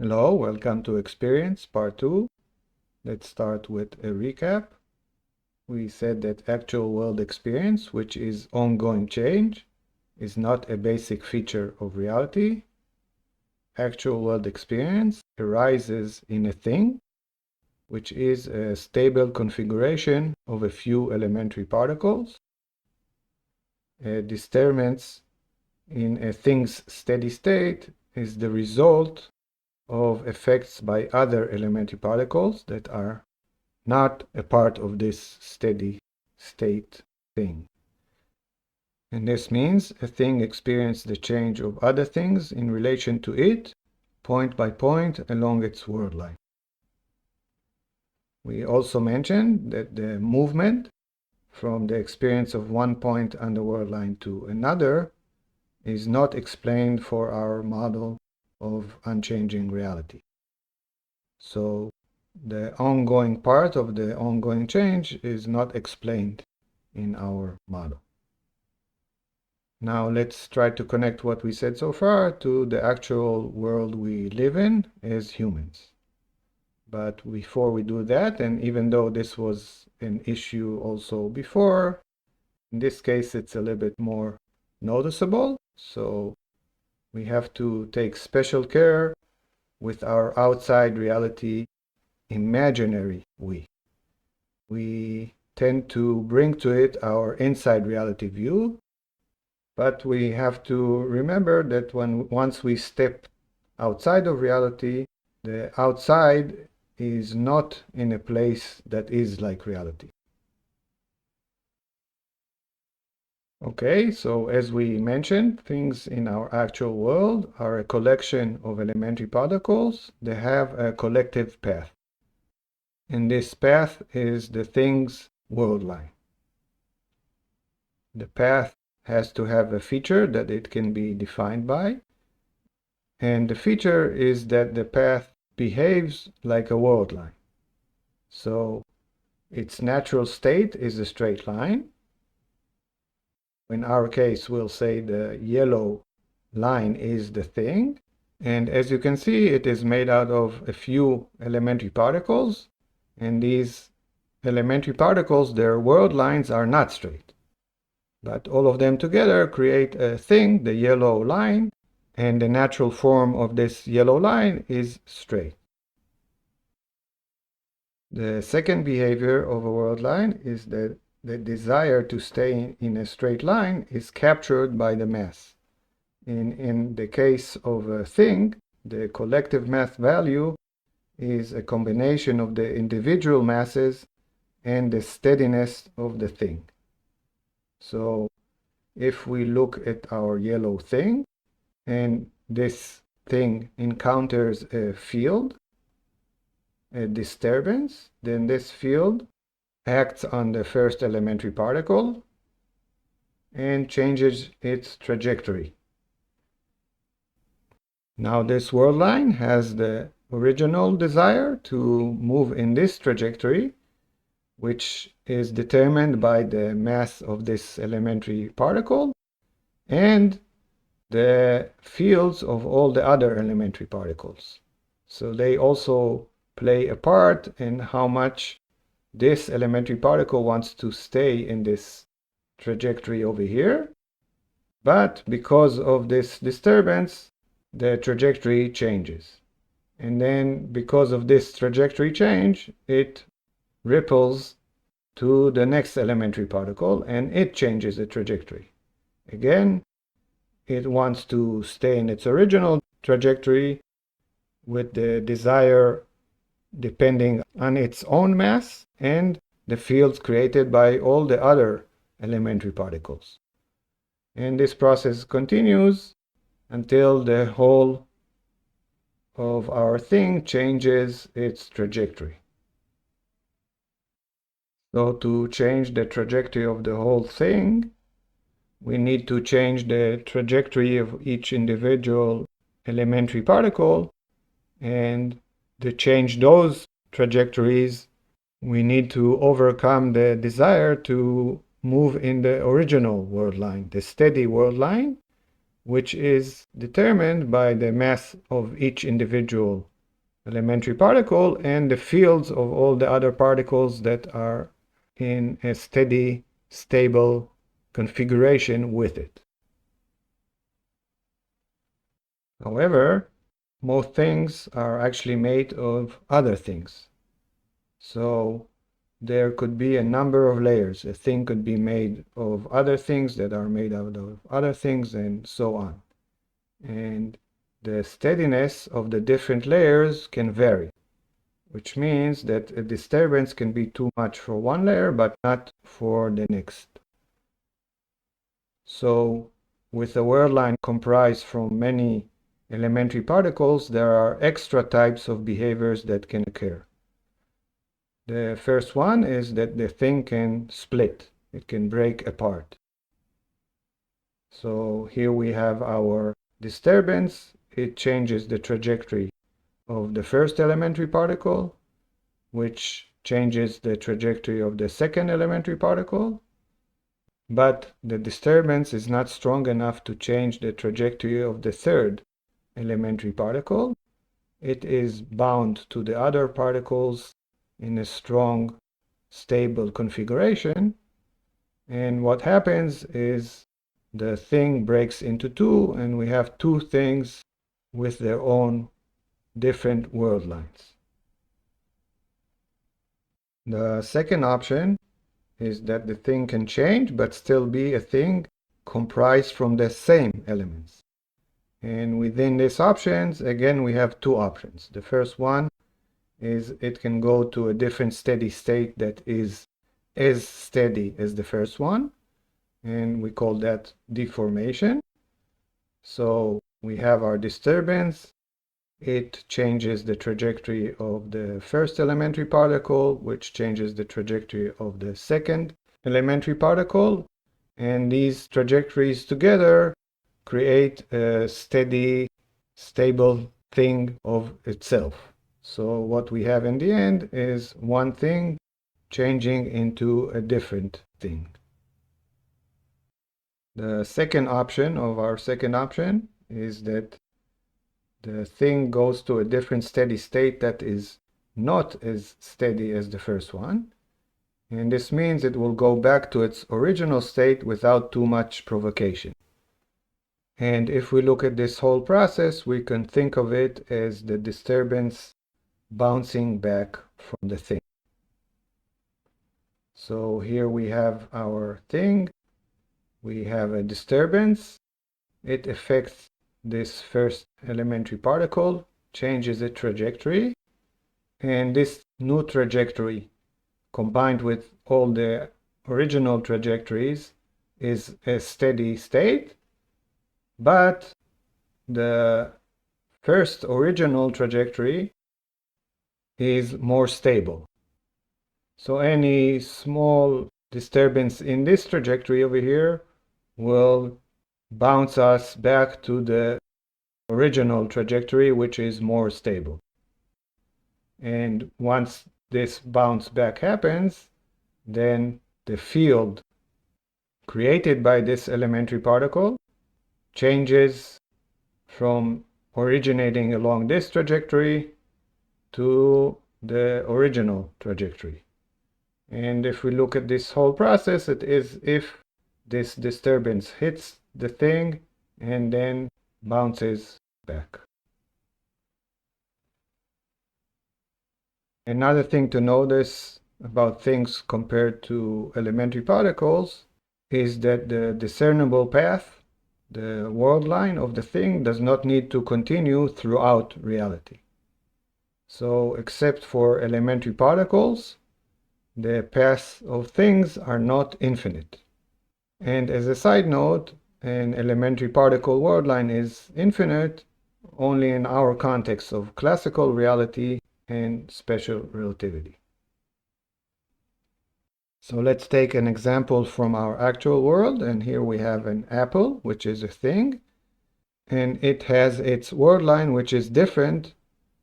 Hello, welcome to Experience Part 2. Let's start with a recap. We said that actual world experience, which is ongoing change, is not a basic feature of reality. Actual world experience arises in a thing, which is a stable configuration of a few elementary particles. A disturbance in a thing's steady state is the result of effects by other elementary particles that are not a part of this steady state thing. And this means a thing experiences the change of other things in relation to it, point by point along its world line. We also mentioned that the movement from the experience of one point on the world line to another is not explained for our model of unchanging reality. So the ongoing part of the ongoing change is not explained in our model. Now let's try to connect what we said so far to the actual world we live in as humans. But before we do that, and even though this was an issue also before, in this case it's a little bit more noticeable. So we have to take special care with our outside reality imaginary we. We tend to bring to it our inside reality view, but we have to remember that once we step outside of reality, the outside is not in a place that is like reality. Okay, so as we mentioned, things in our actual world are a collection of elementary particles that have a collective path. And this path is the thing's world line. The path has to have a feature that it can be defined by. And the feature is that the path behaves like a world line. So its natural state is a straight line. In our case, we'll say the yellow line is the thing. And as you can see, it is made out of a few elementary particles. And these elementary particles, their world lines are not straight. But all of them together create a thing, the yellow line, and the natural form of this yellow line is straight. The second behavior of a world line is that the desire to stay in a straight line is captured by the mass. In the case of a thing, the collective mass value is a combination of the individual masses and the steadiness of the thing. So if we look at our yellow thing, and this thing encounters a field, a disturbance, then this field acts on the first elementary particle and changes its trajectory. Now this world line has the original desire to move in this trajectory, which is determined by the mass of this elementary particle and the fields of all the other elementary particles. So they also play a part in how much this elementary particle wants to stay in this trajectory over here. But because of this disturbance, the trajectory changes. And then because of this trajectory change, it ripples to the next elementary particle and it changes the trajectory. Again, it wants to stay in its original trajectory with the desire depending on its own mass and the fields created by all the other elementary particles. And this process continues until the whole of our thing changes its trajectory. So to change the trajectory of the whole thing, we need to change the trajectory of each individual elementary particle, and to change those trajectories, we need to overcome the desire to move in the original world line, the steady world line, which is determined by the mass of each individual elementary particle and the fields of all the other particles that are in a steady, stable configuration with it. However, most things are actually made of other things. So there could be a number of layers. A thing could be made of other things that are made out of other things, and so on. And the steadiness of the different layers can vary, which means that a disturbance can be too much for one layer, but not for the next. So with a world line comprised from many elementary particles, there are extra types of behaviors that can occur. The first one is that the thing can split. It can break apart. So here we have our disturbance. It changes the trajectory of the first elementary particle, which changes the trajectory of the second elementary particle. But the disturbance is not strong enough to change the trajectory of the third elementary particle. It is bound to the other particles in a strong, stable configuration. And what happens is the thing breaks into two, and we have two things with their own different world lines. The second option is that the thing can change, but still be a thing comprised from the same elements. And within these options, again, we have two options. The first one is it can go to a different steady state that is as steady as the first one, and we call that deformation. So we have our disturbance. It changes the trajectory of the first elementary particle, which changes the trajectory of the second elementary particle. And these trajectories together create a steady, stable thing of itself. So what we have in the end is one thing changing into a different thing. The second option of our second option is that the thing goes to a different steady state that is not as steady as the first one. And this means it will go back to its original state without too much provocation. And if we look at this whole process, we can think of it as the disturbance bouncing back from the thing. So here we have our thing. We have a disturbance. It affects this first elementary particle, changes its trajectory. And this new trajectory, combined with all the original trajectories, is a steady state. But the first original trajectory is more stable. So any small disturbance in this trajectory over here will bounce us back to the original trajectory, which is more stable. And once this bounce back happens, then the field created by this elementary particle changes from originating along this trajectory to the original trajectory. And if we look at this whole process, it is if this disturbance hits the thing and then bounces back. Another thing to notice about things compared to elementary particles is that the discernible path, the world line of the thing, does not need to continue throughout reality. So except for elementary particles, the paths of things are not infinite. And as a side note, an elementary particle world line is infinite only in our context of classical reality and special relativity. So let's take an example from our actual world, and here we have an apple, which is a thing, and it has its world line, which is different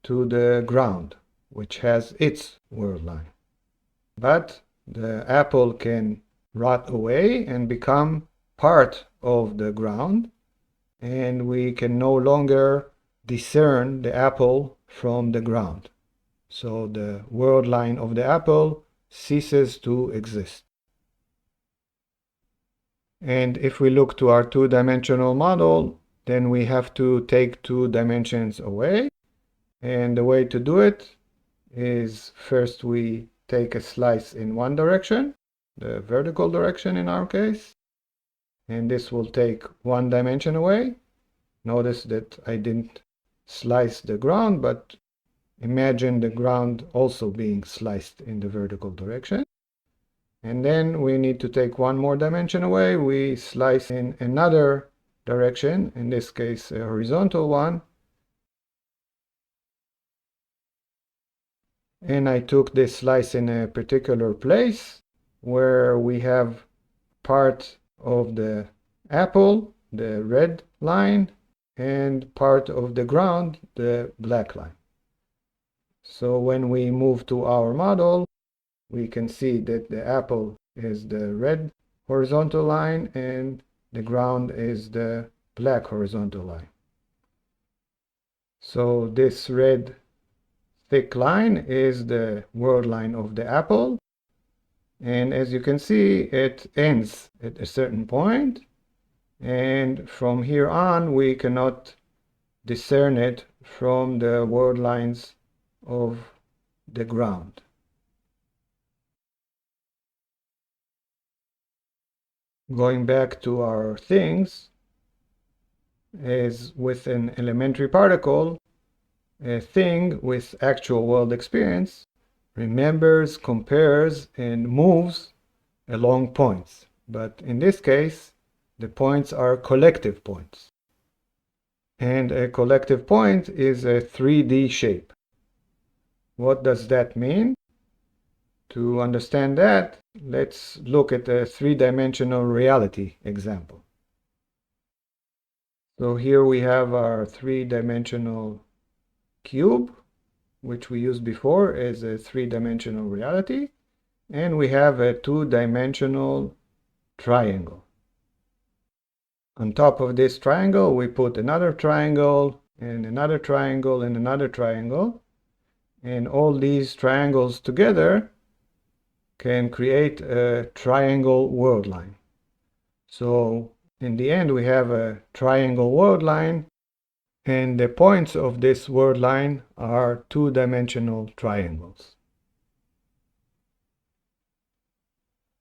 to the ground, which has its world line. But the apple can rot away and become part of the ground, and we can no longer discern the apple from the ground. So the world line of the apple ceases to exist. And if we look to our two-dimensional model, then we have to take 2 dimensions away. And the way to do it is first we take a slice in one direction, the vertical direction in our case, and this will take 1 dimension away. Notice that I didn't slice the ground, but imagine the ground also being sliced in the vertical direction. And then we need to take 1 more dimension away. We slice in another direction, in this case a horizontal one. And I took this slice in a particular place where we have part of the apple, the red line, and part of the ground, the black line. So when we move to our model, we can see that the apple is the red horizontal line and the ground is the black horizontal line. So this red thick line is the world line of the apple. And as you can see, it ends at a certain point. And from here on, we cannot discern it from the world lines of the ground. Going back to our things, as with an elementary particle, a thing with actual world experience remembers, compares, and moves along points. But in this case, the points are collective points. And a collective point is a 3D shape. What does that mean? To understand that, let's look at a 3-dimensional reality example. So here we have our 3-dimensional cube, which we used before as a 3-dimensional reality, and we have a 2-dimensional triangle. On top of this triangle, we put another triangle, and another triangle, and another triangle, and all these triangles together can create a triangle world line. So in the end, we have a triangle world line, and the points of this world line are 2-dimensional triangles.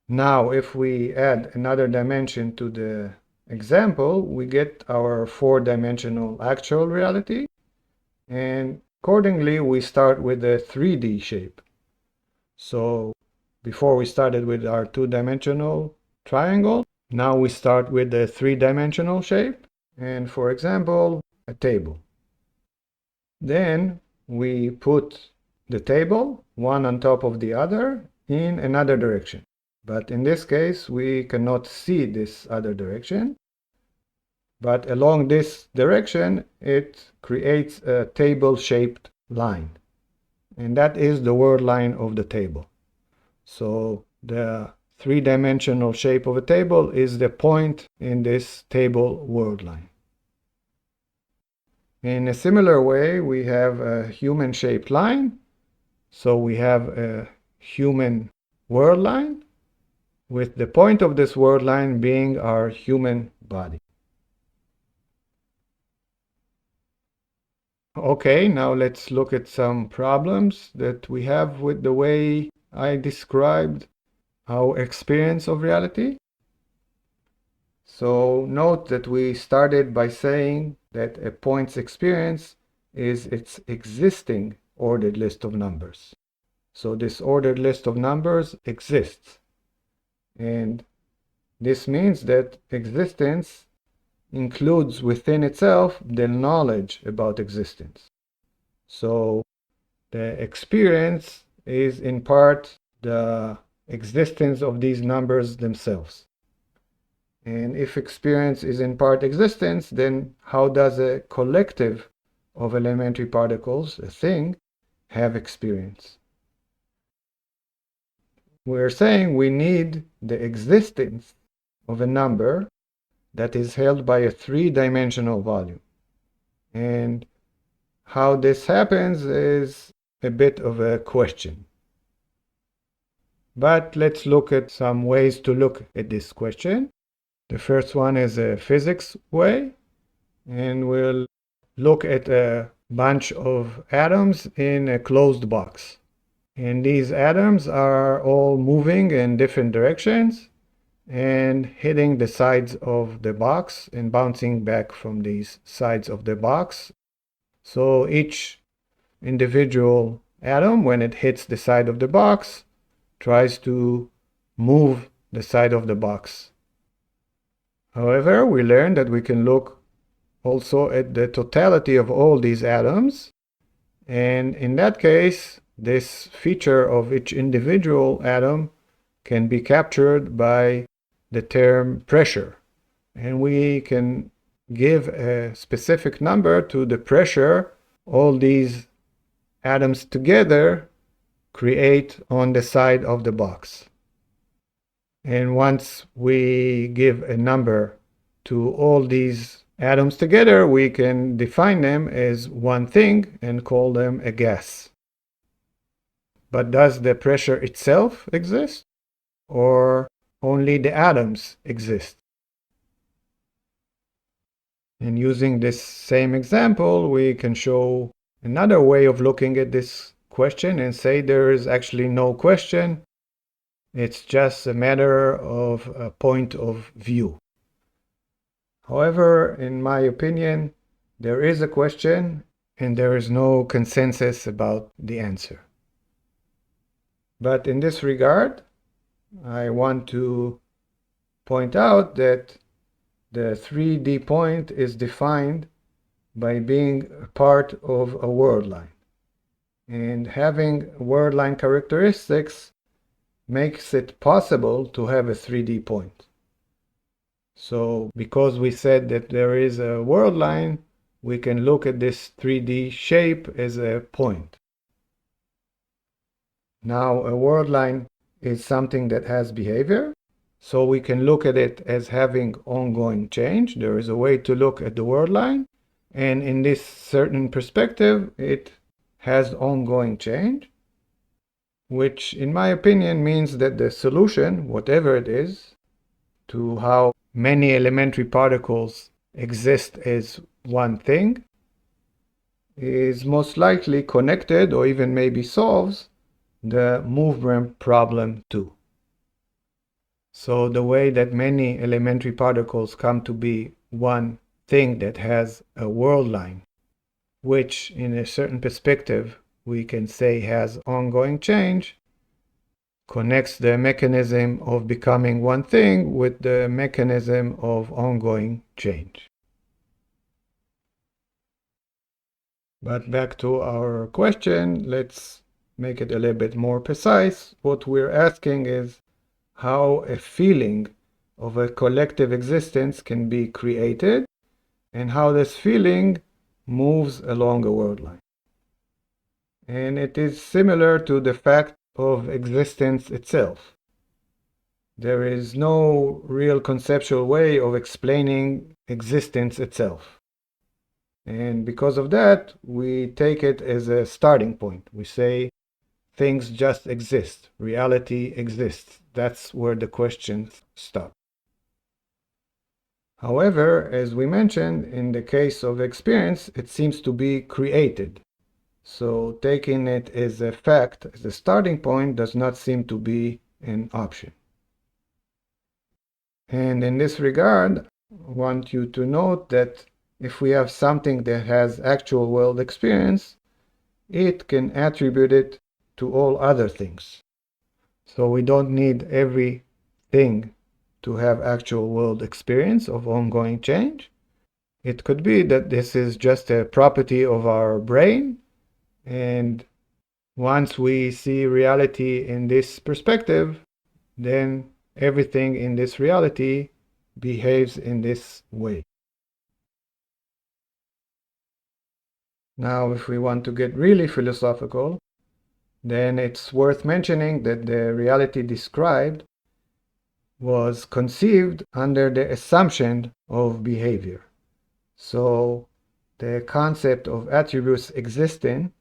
Now, if we add another dimension to the example, we get our 4-dimensional actual reality, and accordingly, we start with a 3D shape. So before we started with our 2-dimensional triangle, now we start with a 3-dimensional shape, and for example, a table. Then we put the table one on top of the other in another direction. But in this case, we cannot see this other direction. But along this direction, it creates a table-shaped line. And that is the world line of the table. So the 3-dimensional shape of a table is the point in this table world line. In a similar way, we have a human-shaped line. So we have a human world line, with the point of this world line being our human body. Okay, now let's look at some problems that we have with the way I described our experience of reality. So note that we started by saying that a point's experience is its existing ordered list of numbers. So this ordered list of numbers exists. And this means that existence includes within itself the knowledge about existence. So the experience is in part the existence of these numbers themselves. And if experience is in part existence, then how does a collective of elementary particles, a thing, have experience? We're saying we need the existence of a number that is held by a 3-dimensional volume. And how this happens is a bit of a question. But let's look at some ways to look at this question. The first one is a physics way, and we'll look at a bunch of atoms in a closed box. And these atoms are all moving in different directions and hitting the sides of the box and bouncing back from these sides of the box. So each individual atom, when it hits the side of the box, tries to move the side of the box. However, we learned that we can look also at the totality of all these atoms, and in that case, this feature of each individual atom can be captured by the term pressure, and we can give a specific number to the pressure all these atoms together create on the side of the box. And once we give a number to all these atoms together, we can define them as one thing and call them a gas. But does the pressure itself exist, or only the atoms exist? And using this same example, we can show another way of looking at this question and say there is actually no question. It's just a matter of a point of view. However, in my opinion, there is a question and there is no consensus about the answer. But in this regard, I want to point out that the 3D point is defined by being a part of a worldline. And having worldline characteristics makes it possible to have a 3D point. So because we said that there is a worldline, we can look at this 3D shape as a point. Now, a worldline is something that has behavior, so we can look at it as having ongoing change. There is a way to look at the worldline, and in this certain perspective, it has ongoing change, which in my opinion means that the solution, whatever it is, to how many elementary particles exist as one thing, is most likely connected or even maybe solves the movement problem too. So the way that many elementary particles come to be one thing that has a worldline, which in a certain perspective we can say has ongoing change, connects the mechanism of becoming one thing with the mechanism of ongoing change. But back to our question, let's make it a little bit more precise. What we're asking is how a feeling of a collective existence can be created and how this feeling moves along a worldline. And it is similar to the fact of existence itself. There is no real conceptual way of explaining existence itself. And because of that, we take it as a starting point. We say things just exist. Reality exists. That's where the questions stop. However, as we mentioned, in the case of experience, it seems to be created. So taking it as a fact, as a starting point, does not seem to be an option. And in this regard, I want you to note that if we have something that has actual world experience, it can attribute it to all other things. So we don't need everything to have actual world experience of ongoing change. It could be that this is just a property of our brain, and once we see reality in this perspective, then everything in this reality behaves in this way. Now, if we want to get really philosophical, then it's worth mentioning that the reality described was conceived under the assumption of behavior. So the concept of attributes existing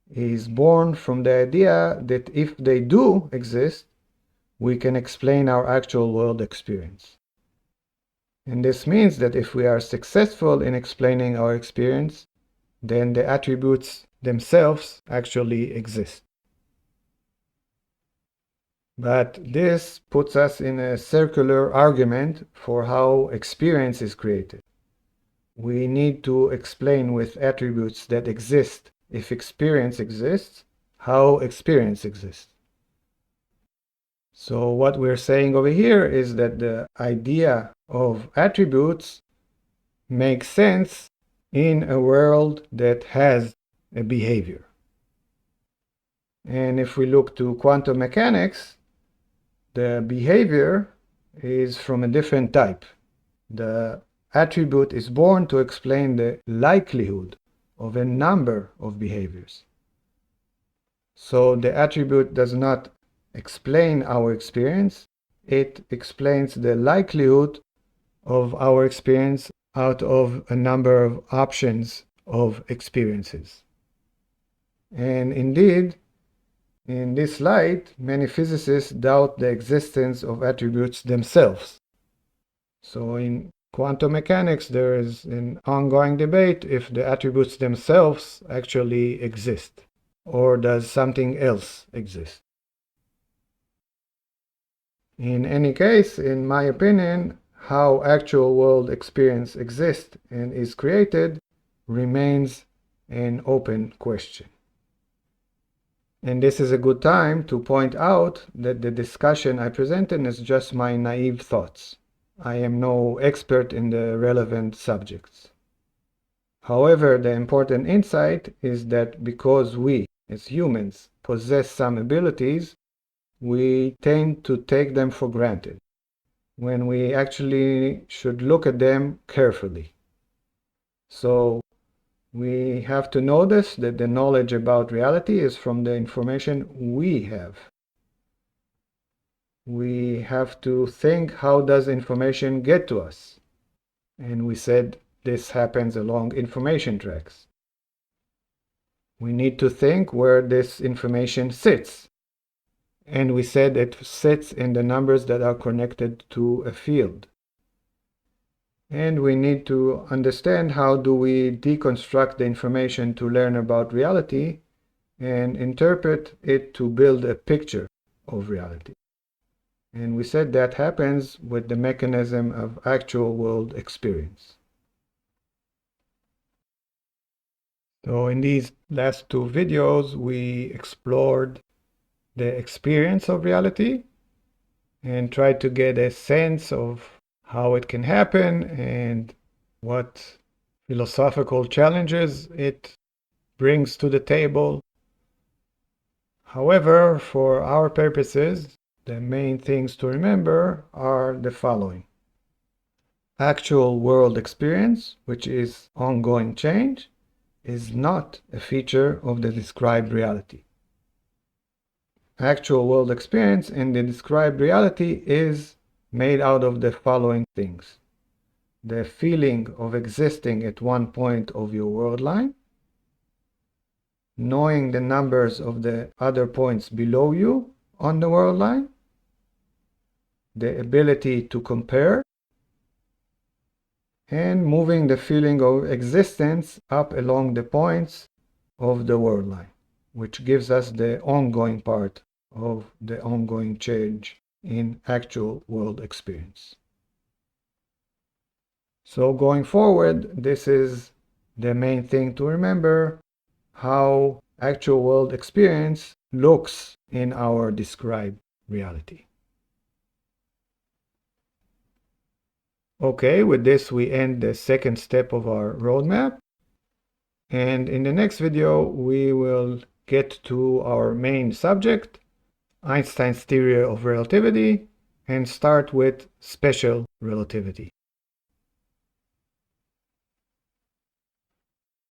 is born from the idea that if they do exist, we can explain our actual world experience. And this means that if we are successful in explaining our experience, then the attributes themselves actually exist. But this puts us in a circular argument for how experience is created. We need to explain with attributes that exist if experience exists, how experience exists. So what we're saying over here is that the idea of attributes makes sense in a world that has a behavior. And if we look to quantum mechanics, the behavior is from a different type. The attribute is born to explain the likelihood of a number of behaviors. So the attribute does not explain our experience, it explains the likelihood of our experience out of a number of options of experiences. And indeed, in this light, many physicists doubt the existence of attributes themselves. So in quantum mechanics, there is an ongoing debate if the attributes themselves actually exist, or does something else exist. In any case, in my opinion, how actual world experience exists and is created remains an open question. And this is a good time to point out that the discussion I presented is just my naive thoughts. I am no expert in the relevant subjects. However, the important insight is that because we, as humans, possess some abilities, we tend to take them for granted, when we actually should look at them carefully. So we have to notice that the knowledge about reality is from the information we have. We have to think, how does information get to us? And we said this happens along information tracks. We need to think where this information sits. And we said it sits in the numbers that are connected to a field. And we need to understand how do we deconstruct the information to learn about reality and interpret it to build a picture of reality. And we said that happens with the mechanism of actual world experience. So in these last two videos, we explored the experience of reality and tried to get a sense of how it can happen and what philosophical challenges it brings to the table. However, for our purposes, the main things to remember are the following. Actual world experience, which is ongoing change, is not a feature of the described reality. Actual world experience in the described reality is made out of the following things: the feeling of existing at one point of your world line, knowing the numbers of the other points below you on the world line, the ability to compare, and moving the feeling of existence up along the points of the world line, which gives us the ongoing part of the ongoing change in actual world experience. So going forward, this is the main thing to remember: how actual world experience looks in our described reality. Okay, with this we end the second step of our roadmap. And in the next video, we will get to our main subject, Einstein's theory of relativity, and start with special relativity.